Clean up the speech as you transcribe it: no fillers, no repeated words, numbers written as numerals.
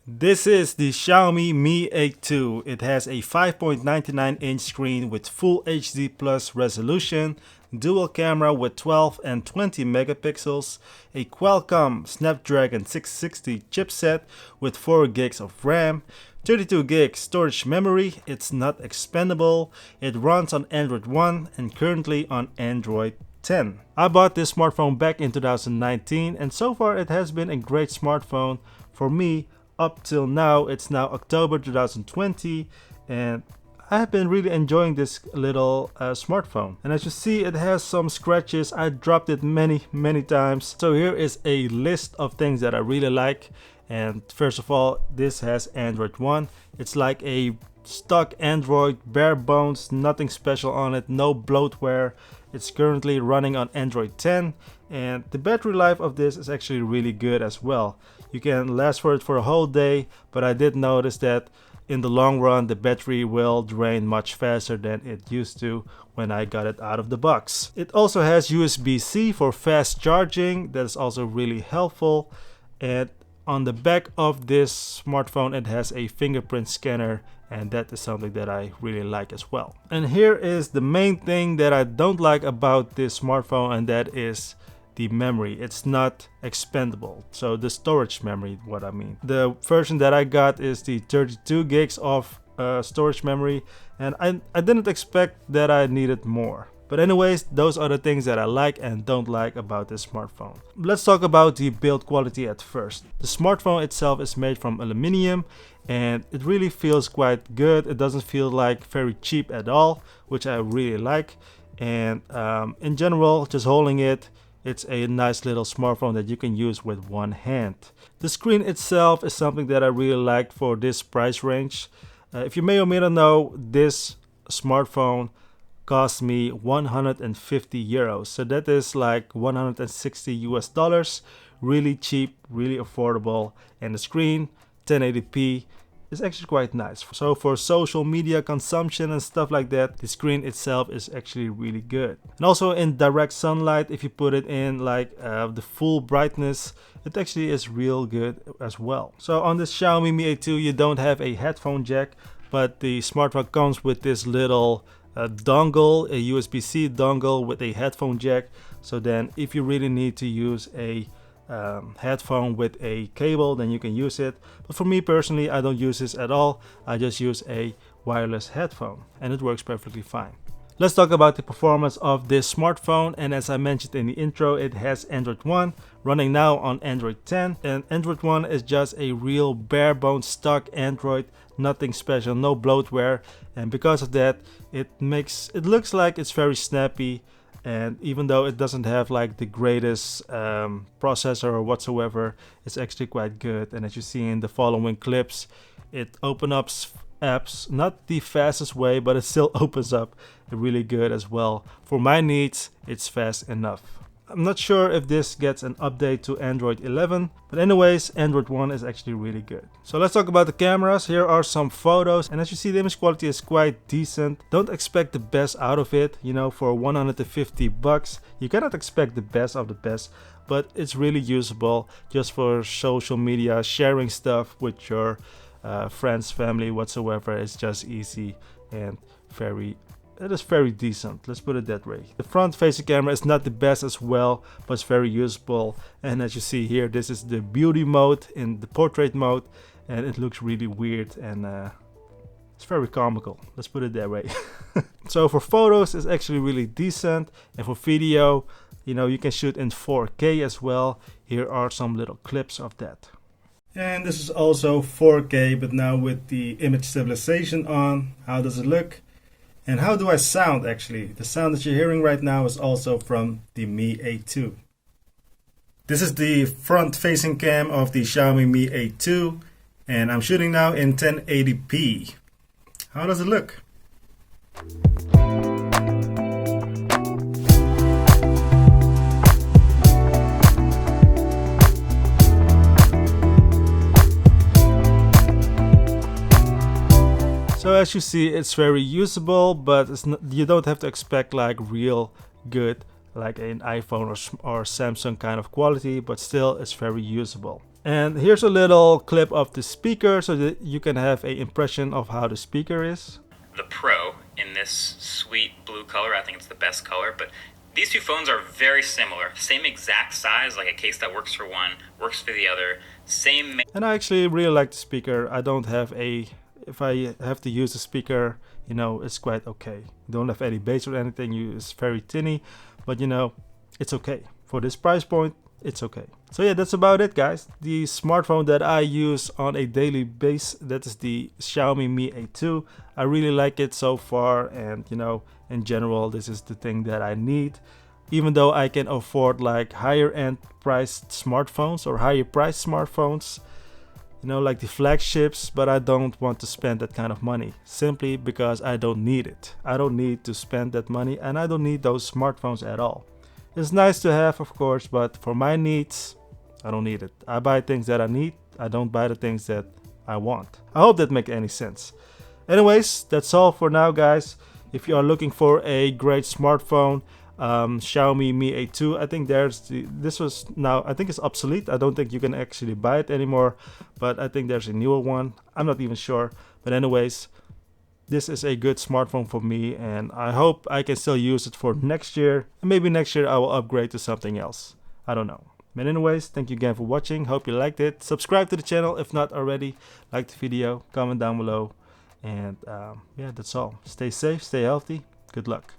This is the Xiaomi Mi 8 II. It has a 5.99-inch screen with Full HD Plus resolution, dual camera with 12 and 20 megapixels, a Qualcomm Snapdragon 660 chipset with 4 gigs of RAM, 32 gig storage memory. It's not expandable. It runs on Android 1 and currently on Android 10. I bought this smartphone back in 2019 and so far it has been a great smartphone for me up till now. It's now October 2020 and I have been really enjoying this little smartphone. And as you see, it has some scratches. I dropped it many times. So here is a list of things that I really like. And first of all, this has Android 1. It's like a stock Android, bare bones, nothing special on it, no bloatware. It's currently running on Android 10 and the battery life of this is actually really good as well. You can last for it for a whole day, but I did notice that in the long run the battery will drain much faster than it used to when I got it out of the box. It also has USB-C for fast charging. That is also really helpful. And on the back of this smartphone it has a fingerprint scanner, and that is something that I really like as well. And here is the main thing that I don't like about this smartphone, and that is the memory. It's not expandable. So the storage memory, what I mean. The version that I got is the 32 gigs of storage memory, and I didn't expect that I needed more. But anyways, those are the things that I like and don't like about this smartphone. Let's talk about the build quality at first. The smartphone itself is made from aluminum and it really feels quite good. It doesn't feel like very cheap at all, which I really like. And in general, just holding it, it's a nice little smartphone that you can use with one hand. The screen itself is something that I really like for this price range. If you may or may not know, this smartphone cost me 150 euros. So that is like 160 US dollars. Really cheap, really affordable. And the screen, 1080p, is actually quite nice. So for social media consumption and stuff like that, the screen itself is actually really good. And also in direct sunlight, if you put it in like the full brightness, it actually is real good as well. So on this Xiaomi Mi 8 II, you don't have a headphone jack, but the smartphone comes with this little dongle, a USB-C dongle with a headphone jack. So then if you really need to use a headphone with a cable, then you can use it. But for me personally, I don't use this at all. I just use a wireless headphone and it works perfectly fine. Let's talk about the performance of this smartphone, and as I mentioned in the intro, it has Android 1 running now on Android 10, and Android 1 is just a real bare bones stock Android, nothing special, no bloatware, and because of that it looks like it's very snappy. And even though it doesn't have like the greatest processor or whatsoever, it's actually quite good. And as you see in the following clips, it opens up apps, not the fastest way, but it still opens up really good as well. For my needs, it's fast enough. I'm not sure if this gets an update to Android 11, but anyways, Android 1 is actually really good. So let's talk about the cameras. Here are some photos, and as you see, the image quality is quite decent. Don't expect the best out of it. You know, for 150 bucks, you cannot expect the best of the best, but it's really usable just for social media, sharing stuff with your friends, family, whatsoever. It's just easy and it is very decent, let's put it that way. The front facing camera is not the best as well, but it's very usable. And as you see here, this is the beauty mode in the portrait mode, and it looks really weird and it's very comical, let's put it that way. So for photos, it's actually really decent, and for video, you know, you can shoot in 4K as well. Here are some little clips of that. And this is also 4K, but now with the image stabilization on. How does it look? And how do I sound actually? The sound that you're hearing right now is also from the Mi 8 II. This is the front facing cam of the Xiaomi Mi 8 II, and I'm shooting now in 1080p. How does it look? So as you see, it's very usable, but you don't have to expect like real good like an iPhone or Samsung kind of quality, but still it's very usable. And here's a little clip of the speaker so that you can have an impression of how the speaker is. The Pro in this sweet blue color. I think it's the best color, but these two phones are very similar. Same exact size, like a case that works for one, works for the other. Same. And I actually really like the speaker. I don't have a, if I have to use the speaker, you know, it's quite okay. Don't have any bass or anything. It's very tinny, but you know, it's okay. For this price point, it's okay. So yeah, that's about it, guys. The smartphone that I use on a daily basis, that is the Xiaomi Mi A2. I really like it so far, and you know, in general, this is the thing that I need. Even though I can afford like higher end priced smartphones or higher priced smartphones, you know, like the flagships, but I don't want to spend that kind of money simply because I don't need it. I don't need to spend that money, and I don't need those smartphones at all. It's nice to have, of course, but for my needs, I don't need it. I buy things that I need. I don't buy the things that I want. I hope that makes any sense. Anyways, that's all for now, guys. If you are looking for a great smartphone, Xiaomi Mi A2, I think this was now, I think it's obsolete. I don't think you can actually buy it anymore, but I think there's a newer one. I'm not even sure. But anyways, this is a good smartphone for me, and I hope I can still use it for next year. And maybe next year I will upgrade to something else. I don't know. But anyways, thank you again for watching. Hope you liked it. Subscribe to the channel if not already. Like the video, comment down below. And yeah, that's all. Stay safe, stay healthy. Good luck.